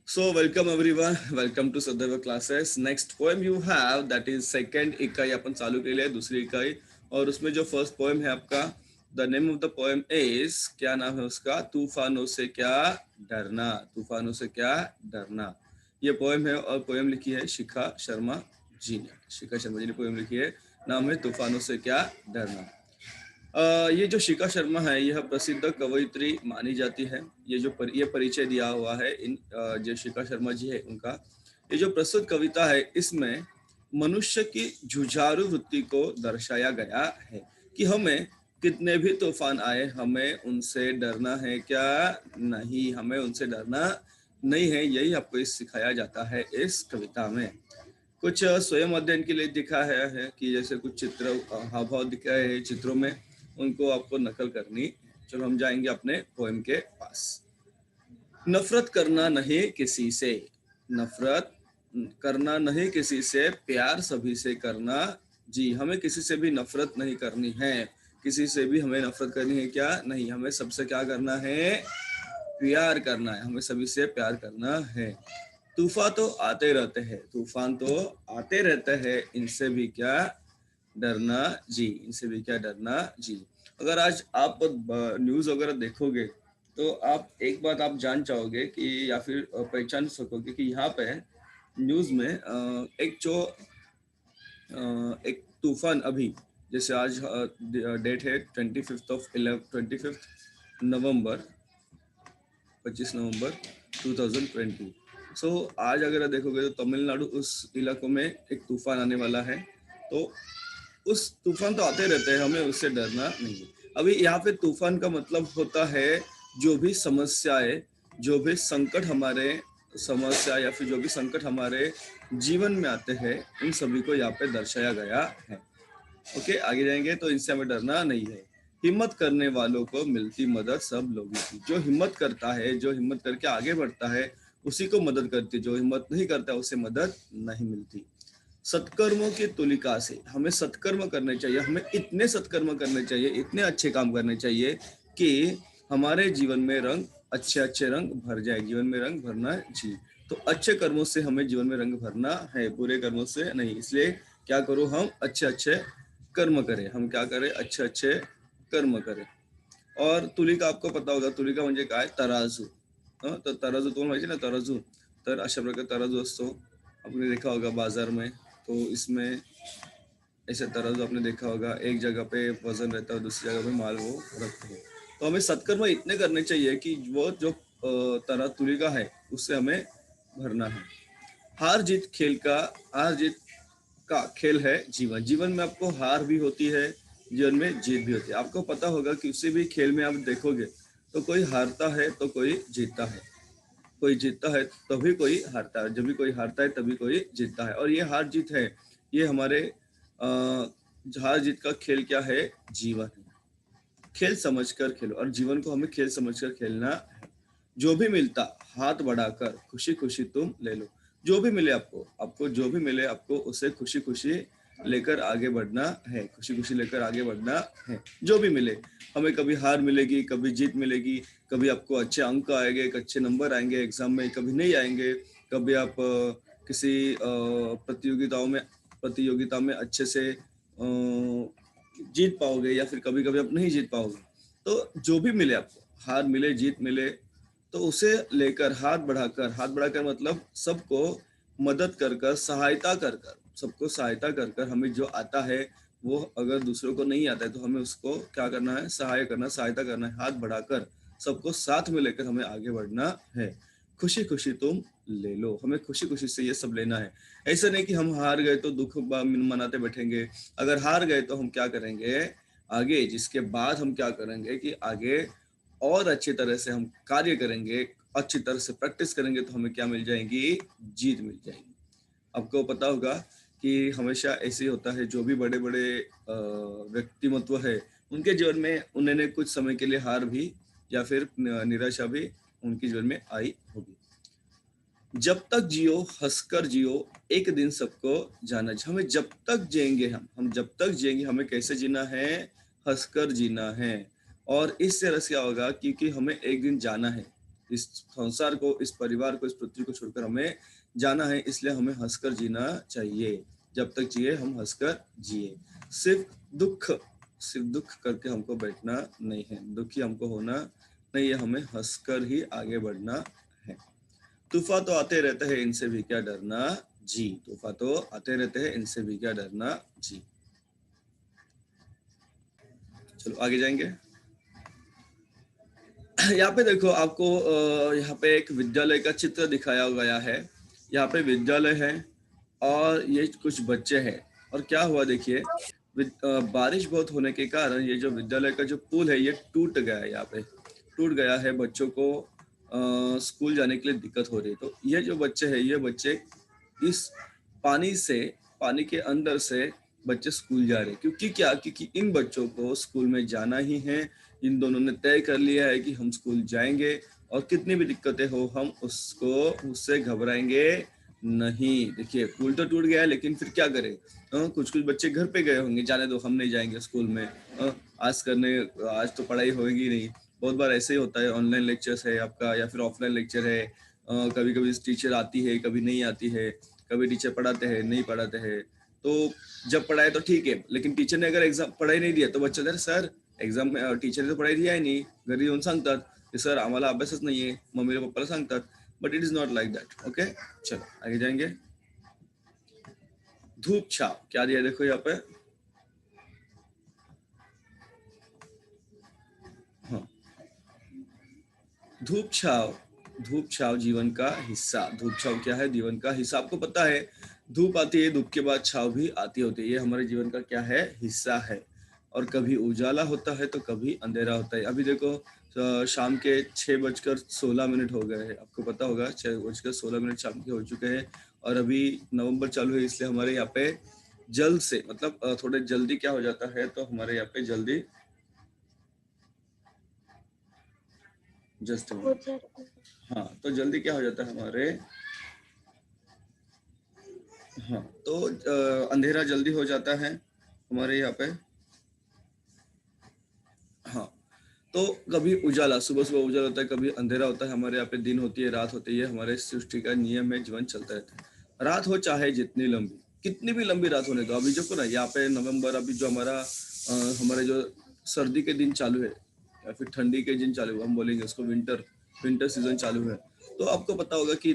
So welcome everyone, welcome to Sadhava classes. Next poem you have that is second इकाई अपन चालू के लिए दूसरी इकाई और उसमें जो फर्स्ट पोएम है आपका the name of the poem is क्या नाम है उसका तूफानों से क्या डरना तूफानों से क्या डरना ये पोएम है और पोएम लिखी है शिखा शर्मा जी ने शिखा शर्मा जी ने पोएम लिखी है नाम है तूफानों से क्या डरना ये जो शिखा शर्मा है यह प्रसिद्ध कवयित्री मानी जाती है ये परिचय दिया हुआ है इन जो शिखा शर्मा जी है उनका ये जो प्रस्तुत कविता है इसमें मनुष्य की जुझारू वृत्ति को दर्शाया गया है कि हमें कितने भी तूफान आए हमें उनसे डरना है क्या नहीं हमें उनसे डरना नहीं है यही आपको इस सिखाया जाता है इस कविता में कुछ स्वयं अध्ययन के लिए दिखा है कि जैसे कुछ चित्र हाव भाव दिखाए हैं चित्रों में उनको आपको नकल करनी। चलो हम जाएंगे अपने पोएम के पास। नफरत करना नहीं किसी से, नफरत करना नहीं किसी से, प्यार सभी से करना। जी हमें किसी से भी नफरत नहीं करनी है, किसी से भी हमें नफरत करनी है क्या नहीं, हमें सबसे क्या करना है प्यार करना है, हमें सभी से प्यार करना है। तूफान तो आते रहते हैं, तूफान तो आते रहते हैं, इनसे भी क्या डरना जी, इनसे भी क्या डरना जी। अगर आज आप न्यूज़ वगैरह देखोगे तो आप एक बात आप जान जाओगे कि या फिर पहचान सकोगे कि यहाँ पे न्यूज़ में एक तूफान अभी जैसे आज डेट है 25 नवंबर 25 नवंबर 2020। सो आज अगर देखोगे तो तमिलनाडु उस इलाकों में एक तूफान आने वाला है। तो उस तूफान तो आते रहते हैं, हमें उससे डरना नहीं है। अभी यहाँ पे तूफान का मतलब होता है जो भी समस्याएं, जो भी संकट हमारे समस्या या फिर जो भी संकट हमारे जीवन में आते हैं इन सभी को यहाँ पे दर्शाया गया है। ओके आगे जाएंगे तो इनसे हमें डरना नहीं है। हिम्मत करने वालों को मिलती मदद सब लोगों की। जो हिम्मत करता है, जो हिम्मत करके आगे बढ़ता है उसी को मदद करती है, जो हिम्मत नहीं करता उसे मदद नहीं मिलती। सत्कर्मों की तुलिका से, हमें सत्कर्म करने चाहिए, हमें इतने सत्कर्म करने चाहिए, इतने अच्छे काम करने चाहिए कि हमारे जीवन में रंग अच्छे अच्छे रंग भर जाए, जीवन में रंग भरना जी। तो अच्छे कर्मों से हमें जीवन में रंग भरना है, बुरे कर्मों से नहीं। इसलिए क्या करो, हम अच्छे अच्छे कर्म करें, हम क्या करें अच्छे अच्छे कर्म करें। और तुलिका आपको पता होगा, तुलिका म्हणजे काय तराजू। तो तराजू तुम्हाला माहिती ना, तराजू तर अशा प्रकारे तराजू असतो, आपने देखा होगा बाजार में। तो इसमें ऐसे तराजू आपने देखा होगा, एक जगह पे वजन रहता है दूसरी जगह पे माल वो रखते हैं। तो हमें सत्कर्म इतने करने चाहिए कि वो जो तरा तुलिका है उससे हमें भरना है। हार जीत खेल का, हार जीत का खेल है जीवन। जीवन में आपको हार भी होती है, जीवन में जीत भी होती है। आपको पता होगा कि किसी भी खेल में आप देखोगे तो कोई हारता है तो कोई जीतता है, कोई जीतता है तभी कोई हारता है, जब भी कोई हारता है तभी कोई जीतता है। और ये हार जीत है, ये हमारे हार जीत का खेल क्या है, जीवन है। खेल समझकर खेलो, और जीवन को हमें खेल समझकर खेलना है। जो भी मिलता हाथ बढ़ाकर खुशी खुशी तुम ले लो। जो भी मिले आपको, आपको जो भी मिले आपको उसे खुशी खुशी लेकर आगे बढ़ना है, खुशी खुशी लेकर आगे बढ़ना है। जो भी मिले, हमें कभी हार मिलेगी, कभी जीत मिलेगी, कभी आपको अच्छे अंक आएंगे, एक अच्छे नंबर आएंगे एग्जाम में, कभी नहीं आएंगे। कभी आप किसी प्रतियोगिता में अच्छे से जीत पाओगे या फिर कभी कभी आप नहीं जीत पाओगे। तो जो भी मिले आपको, हार मिले जीत मिले, तो उसे लेकर हाथ बढ़ाकर मतलब सबको मदद कर कर, सहायता कर कर, सबको सहायता कर कर, हमें जो आता है वो अगर दूसरों को नहीं आता है तो हमें उसको क्या करना है, सहाय करना, सहायता करना है। हाथ बढ़ाकर सबको साथ में लेकर हमें आगे बढ़ना है। खुशी खुशी तुम ले लो, हमें खुशी खुशी से ये सब लेना है। ऐसा नहीं कि हम हार गए तो दुख मनाते बैठेंगे। अगर हार गए तो हम क्या करेंगे आगे, जिसके बाद हम क्या करेंगे कि आगे और अच्छी तरह से हम कार्य करेंगे, अच्छी तरह से प्रैक्टिस करेंगे तो हमें क्या मिल जाएगी, जीत मिल जाएगी। आपको पता होगा कि हमेशा ऐसे ही होता है, जो भी बड़े बड़े व्यक्तिमत्व है उनके जीवन में उन्होंने कुछ समय के लिए हार भी या फिर निराशा भी उनके जीवन में आई होगी। जब तक जियो हंसकर जियो, एक दिन सबको जाना। हमें जब तक जिएंगे, हम जब तक जिएंगे हमें कैसे जीना है, हंसकर जीना है। और इस तरह से क्या होगा, क्योंकि हमें एक दिन जाना है, इस संसार को, इस परिवार को, इस पृथ्वी को छोड़कर हमें जाना है, इसलिए हमें हंसकर जीना चाहिए। जब तक जिए हम हंसकर जिए। सिर्फ दुख करके हमको बैठना नहीं है, दुखी हमको होना नहीं है, हमें हंसकर ही आगे बढ़ना है। तूफान तो आते रहते हैं, इनसे भी क्या डरना जी। तूफान तो आते रहते हैं, इनसे भी क्या डरना जी। चलो आगे जाएंगे। यहाँ पे देखो आपको यहाँ पे एक विद्यालय का चित्र दिखाया गया है। यहाँ पे विद्यालय है और ये कुछ बच्चे हैं। और क्या हुआ देखिए, बारिश बहुत होने के कारण ये जो विद्यालय का जो पुल है ये टूट गया है। यहाँ पे टूट गया है, बच्चों को स्कूल जाने के लिए दिक्कत हो रही है। तो ये जो बच्चे हैं, ये बच्चे इस पानी के अंदर से बच्चे स्कूल जा रहे हैं। क्योंकि इन बच्चों को स्कूल में जाना ही है। इन दोनों ने तय कर लिया है कि हम स्कूल जाएंगे और कितनी भी दिक्कतें हो हम उससे घबराएंगे नहीं। देखिए पुल तो टूट गया है, लेकिन फिर क्या करें। कुछ बच्चे घर पे गए होंगे, जाने दो हम नहीं जाएंगे स्कूल में, आज तो पढ़ाई होगी नहीं। बहुत बार ऐसे ही होता है, ऑनलाइन लेक्चर्स है आपका या फिर ऑफलाइन लेक्चर है। कभी कभी टीचर आती है, कभी नहीं आती है, कभी टीचर पढ़ाते हैं, नहीं पढ़ाते हैं। तो जब पढ़ाए तो ठीक है, लेकिन टीचर ने अगर एग्जाम पढ़ाई नहीं दिया तो बच्चे अरे सर एक्झाम टीचरने तर पढ़ाई दिया आहे नाही, घरी येऊन सांगतात की सर आम्हाला अभ्यासच नाहीये, मम्मीला पप्पाला सांगतात. But it is not like that. Okay, चलो आगे जाएंगे। धूप छाव क्या दिया देखो यहाँ पे। हाँ, धूप छाव जीवन का हिस्सा। धूप छाव क्या है? जीवन का हिस्सा। आपको पता है धूप आती है, धूप के बाद छाव भी आती होती है। ये हमारे जीवन का क्या है? हिस्सा है। और कभी उजाला होता है तो कभी अंधेरा होता है। अभी देखो शाम के 6:16 हो गए हैं। आपको पता होगा 6:16 शाम के हो चुके हैं। और अभी नवंबर चालू है, इसलिए हमारे यहाँ पे जल्द से मतलब थोड़े जल्दी क्या हो जाता है, तो हमारे यहाँ पे जल्दी जस्ट हाँ, तो जल्दी क्या हो जाता है हमारे, हाँ तो अंधेरा जल्दी हो जाता है हमारे यहाँ पे। हाँ, तो कभी उजाला, सुबह सुबह उजाला होता है, कभी अंधेरा होता है। हमारे यहाँ पे दिन होती है, रात होती है। हमारे सृष्टि का नियम है, जीवन चलता रहता है। रात हो चाहे जितनी लंबी, कितनी भी लंबी रात होने दो। अभी जो ना यहाँ पे नवंबर, अभी जो हमारे जो सर्दी के दिन चालू है या फिर ठंडी के दिन चालू है, हम बोलेंगे उसको विंटर सीजन चालू है। तो आपको पता होगा कि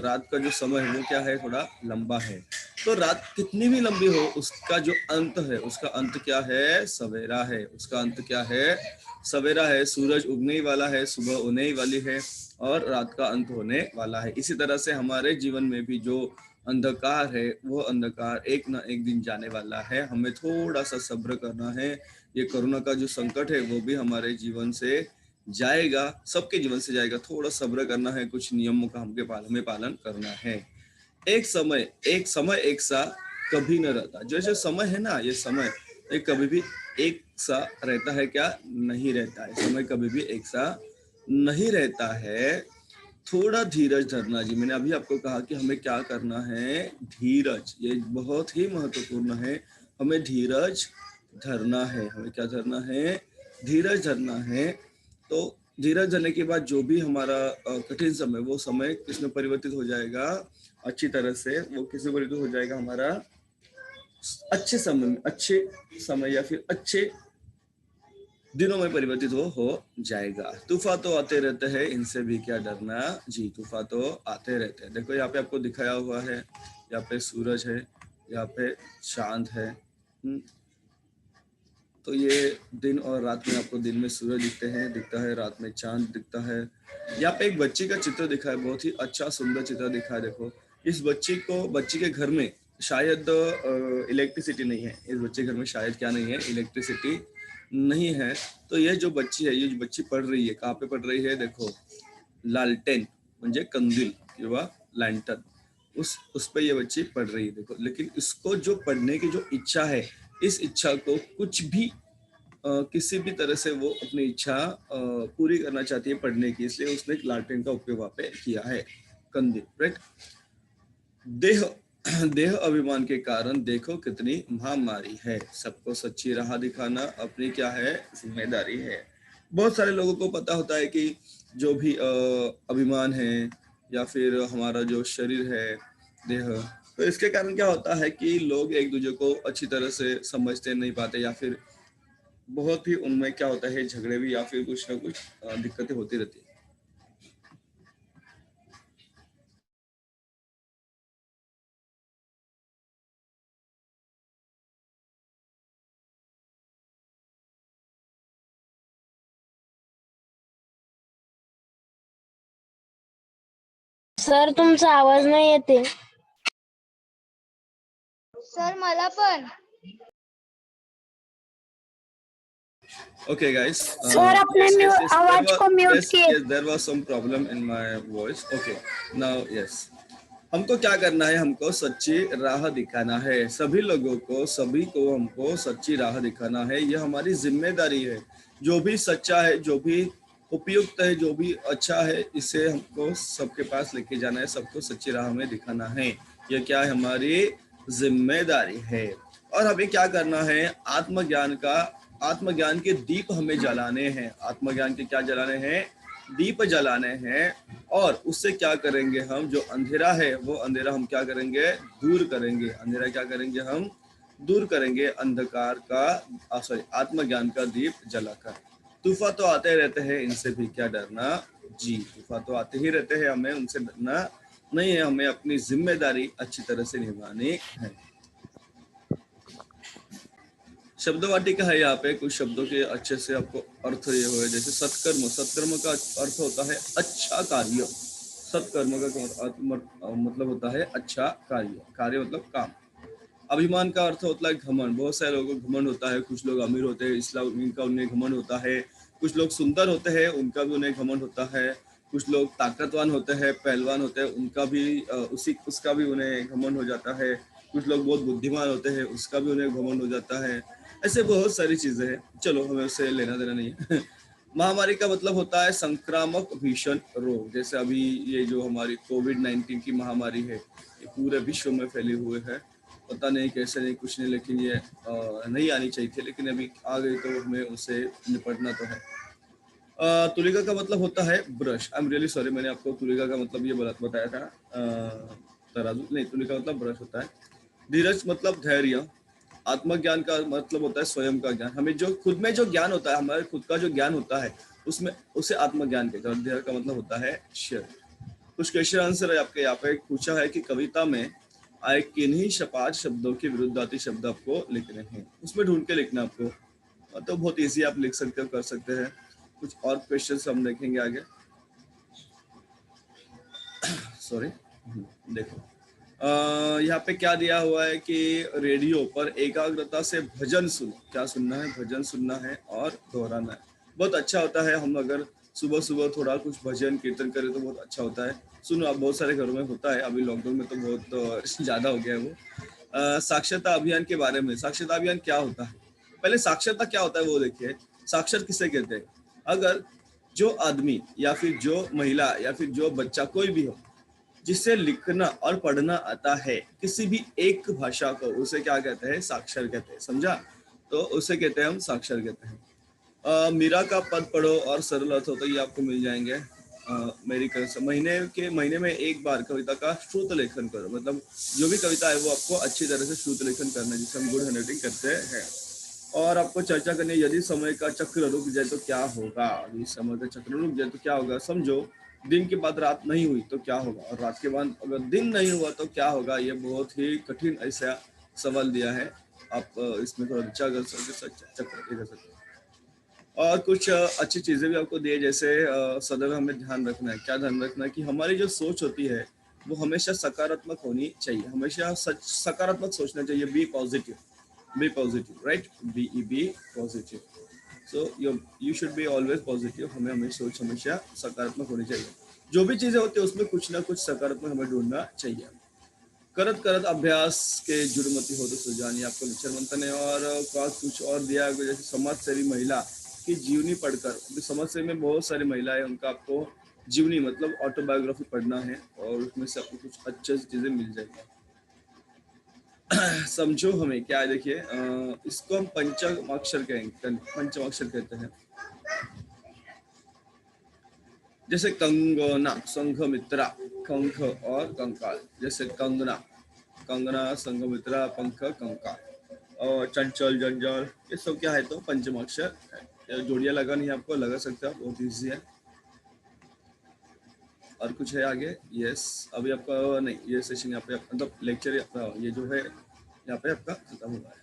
रात का जो समय है वो क्या है, थोड़ा लंबा है। तो रात कितनी भी लंबी हो, उसका जो अंत है, उसका अंत क्या है? सवेरा है। उसका अंत क्या है? सवेरा है। सूरज उगने ही वाला है, सुबह होने ही वाली है और रात का अंत होने वाला है। इसी तरह से हमारे जीवन में भी जो अंधकार है, वो अंधकार एक ना एक दिन जाने वाला है। हमें थोड़ा सा सब्र करना है। ये कोरोना का जो संकट है वो भी हमारे जीवन से जाएगा, सबके जीवन से जाएगा। थोड़ा सब्र करना है, कुछ नियमों का हमें पालन करना है। एक समय एक सा कभी न रहता। जैसे समय है ना, ये समय एक कभी भी एक सा रहता है क्या? नहीं रहता है। समय कभी भी एक सा नहीं रहता है। थोड़ा धीरज धरना जी। मैंने अभी आपको कहा कि हमें क्या करना है? धीरज। ये बहुत ही महत्वपूर्ण है। हमें धीरज धरना है। हमें क्या धरना है? धीरज धरना है। तो धीरज धरने के बाद जो भी हमारा कठिन समय, वो समय किसमें परिवर्तित हो जाएगा? अच्छी तरह से वो किसमें परिवर्तित हो जाएगा? हमारा अच्छे समय या फिर अच्छे दिनों में परिवर्तित हो जाएगा। तूफान तो आते रहते हैं, इनसे भी क्या डरना जी। तूफान तो आते रहते हैं। देखो यहाँ पे आपको दिखाया हुआ है, यहाँ पे सूरज है, यहाँ पे चांद है। तो ये दिन और रात में आपको दिन में सूरज दिखता है, रात में चांद दिखता है। यहाँ पे एक बच्ची का चित्र दिखा है, बहुत ही अच्छा सुंदर चित्र दिखा है। देखो इस बच्ची के घर में शायद इलेक्ट्रिसिटी नहीं है। इस बच्चे के घर में शायद क्या नहीं है? इलेक्ट्रिसिटी नहीं है। तो ये जो बच्ची पढ़ रही है, कहाँ पे पढ़ रही है? देखो लालटेन म्हणजे कंदील किंवा लैंटर्न, उस पे ये बच्ची पढ़ रही है। देखो, लेकिन इसको जो पढ़ने की जो इच्छा है, इस इच्छा को कुछ भी किसी भी तरह से वो अपनी इच्छा पूरी करना चाहती है पढ़ने की, इसलिए उसने एक लालटेन का उपयोग वहां पे किया है, कंदील। राइट। देह देह अभिमान के कारण देखो कितनी महामारी है। सबको सच्ची राह दिखाना अपनी क्या है? जिम्मेदारी है। बहुत सारे लोगों को पता होता है कि जो भी अभिमान है या फिर हमारा जो शरीर है, देह, तो इसके कारण क्या होता है कि लोग एक दूसरे को अच्छी तरह से समझते नहीं पाते, या फिर बहुत ही उनमें क्या होता है झगड़े भी या फिर कुछ ना कुछ दिक्कतें होती रहती है। सर तुमचा आवाज नाही येते. सर मला पण. Okay, guys. सर अपने आवाज को म्यूट किए. Yes, there was some problem in my voice. Okay, now yes. हमको क्या करना है, हमको सच्ची राह दिखाना है, सभी लोगों को, सभी को हमको सच्ची राह दिखाना है, ये हमारी जिम्मेदारी है। जो भी सच्चा है, जो भी उपयुक्त है, जो भी अच्छा है, इसे हमको सबके पास लेके जाना है, सबको सच्ची राह में दिखाना है। ये क्या है, हमारी जिम्मेदारी है। और हमें क्या करना है, आत्मज्ञान के दीप हमें जलाने हैं। आत्मज्ञान के क्या जलाने हैं, दीप जलाने हैं। और उससे क्या करेंगे, हम जो अंधेरा है वो अंधेरा हम क्या करेंगे, दूर करेंगे। अंधेरा क्या करेंगे, हम दूर करेंगे अंधकार का, सॉरी, आत्मज्ञान का दीप जलाकर। तूफा तो आते रहते हैं, इनसे भी क्या डरना जी, तूफा तो आते ही रहते हैं, हमें उनसे डरना नहीं है, हमें अपनी जिम्मेदारी अच्छी तरह से निभानी है। शब्द वाटिका है, यहाँ पे कुछ शब्दों के अच्छे से आपको अर्थ ये हुए, जैसे सत्कर्म। सत्कर्म का अर्थ होता है अच्छा कार्य। सत्कर्म का मतलब होता है अच्छा कार्य। कार्य मतलब काम। अभिमान का अर्थ होता है घमंड। बहुत सारे लोगों को घमंड होता है, कुछ लोग अमीर होते हैं इसलिए उनका उन्हें घमंड होता है, कुछ लोग सुंदर होते हैं उनका भी उन्हें घमंड होता है, कुछ लोग ताकतवान होते हैं, पहलवान होते हैं, उनका भी उसका भी उन्हें घमंड हो जाता है, कुछ लोग बहुत बुद्धिमान होते हैं उसका भी उन्हें घमंड हो जाता है। ऐसे बहुत सारी चीजें हैं, चलो हमें उससे लेना देना नहीं है। महामारी का मतलब होता है संक्रामक भीषण रोग। जैसे अभी ये जो हमारी कोविड-19 की महामारी है, ये पूरे विश्व में फैली हुई है। पता नहीं कैसे, नहीं कुछ नहीं, लेकिन ये नहीं आनी चाहिए थी, लेकिन अभी आ गई तो हमें उससे निपटना तो है। तुलिका का मतलब होता है brush. I am really sorry, मैंने आपको तुलिका का मतलब ये बताया था, तराजू नहीं, तुलिका मतलब ब्रश होता है। धीरज मतलब धैर्य। आत्मज्ञान का मतलब होता है स्वयं का ज्ञान। हमें जो खुद में जो ज्ञान होता है, हमारे खुद का जो ज्ञान होता है, उसमें उसे आत्मज्ञान कहते हैं। और धैर्य का मतलब होता है शेर। कुछ क्वेश्चन आंसर आपके यहाँ पे पूछा है कि कविता में आए किन्हीं पांच शब्दों के विरुद्धार्थी शब्द आपको लिखने हैं, उसमें ढूंढ के लिखना आपको। तो बहुत इजी, आप लिख सकते हो, कर सकते हैं। कुछ और क्वेश्चन हम देखेंगे आगे। सॉरी, देखो यहाँ पे क्या दिया हुआ है कि रेडियो पर एकाग्रता से भजन सुनो। क्या सुनना है, भजन सुनना है और दोहराना है। बहुत अच्छा होता है, हम अगर सुबह सुबह थोड़ा कुछ भजन कीर्तन करें तो बहुत अच्छा होता है। सुनो, आप बहुत सारे घरों में होता है, अभी लॉकडाउन में तो बहुत ज्यादा हो गया है वो। साक्षरता अभियान के बारे में। साक्षरता अभियान क्या होता है, पहले साक्षरता क्या होता है वो देखिए। साक्षर किसे कहते हैं, अगर जो आदमी या फिर जो महिला या फिर जो बच्चा कोई भी हो जिसे लिखना और पढ़ना आता है, किसी भी एक भाषा को, उसे क्या कहते हैं, साक्षर कहते हैं। समझा, तो उसे कहते हैं हम साक्षर कहते हैं। मीरा का पद पढ़ो और सरल अर्थ होता है, ये आपको मिल जाएंगे। मेरी महीने में एक बार कविता का श्रुत लेखन करो। मतलब जो भी कविता है वो आपको अच्छी तरह से श्रुत लेखन करना है, जिसे हम गुड हैंडराइटिंग करते हैं। और आपको चर्चा करनी है, यदि समय का चक्र रुक जाए तो क्या होगा। यदि समय का चक्र रुक जाए तो क्या होगा, समझो दिन के बाद रात नहीं हुई तो क्या होगा, और रात के बाद अगर दिन नहीं हुआ तो क्या होगा। ये बहुत ही कठिन ऐसा सवाल दिया है, आप इसमें थोड़ा विचार कर सकते, चक्र कर सकते। और कुछ अच्छी चीजें भी आपको दिए, जैसे सदैव हमें ध्यान रखना है। क्या ध्यान रखना है कि हमारी जो सोच होती है वो हमेशा सकारात्मक होनी चाहिए, हमेशा सकारात्मक सोचना चाहिए। Be positive, be positive, right? be positive. So you should be always positive. हमें सोच हमेशा सकारात्मक होनी चाहिए। जो भी चीजें होती है उसमें कुछ ना कुछ सकारात्मक हमें ढूंढना चाहिए। करत करत अभ्यास के जुड़मती हो तो सुजान, ये आपको लेक्चर मंथन है। और कुछ और दिया है, जैसे समाज सेवी महिला की जीवनी पढ़कर। समाज सेवी में बहुत सारी महिलाएं, उनका आपको जीवनी मतलब ऑटोबायोग्राफी पढ़ना है, और उसमें से आपको कुछ अच्छी चीजें मिल जाएगी। समझो हमें क्या है, देखिए इसको हम पंचमाक्षर कहते हैं। जैसे कंगना, संघमित्रा, कंख और कंकाल। जैसे कंगना, कंगना, संघमित्रा, पंख, कंकाल। और चंचल, जंजाल, ये सब क्या है तो पंचमाक्षर है। जोड़ियां लगानी है आपको, लगा सकते हो, बहुत ईजी है। और कुछ है आगे? यस, अभी आपका नहीं, ये सेशन यहाँ पे मतलब लेक्चर ये जो है यहाँ पे आपका खत्म हुआ है।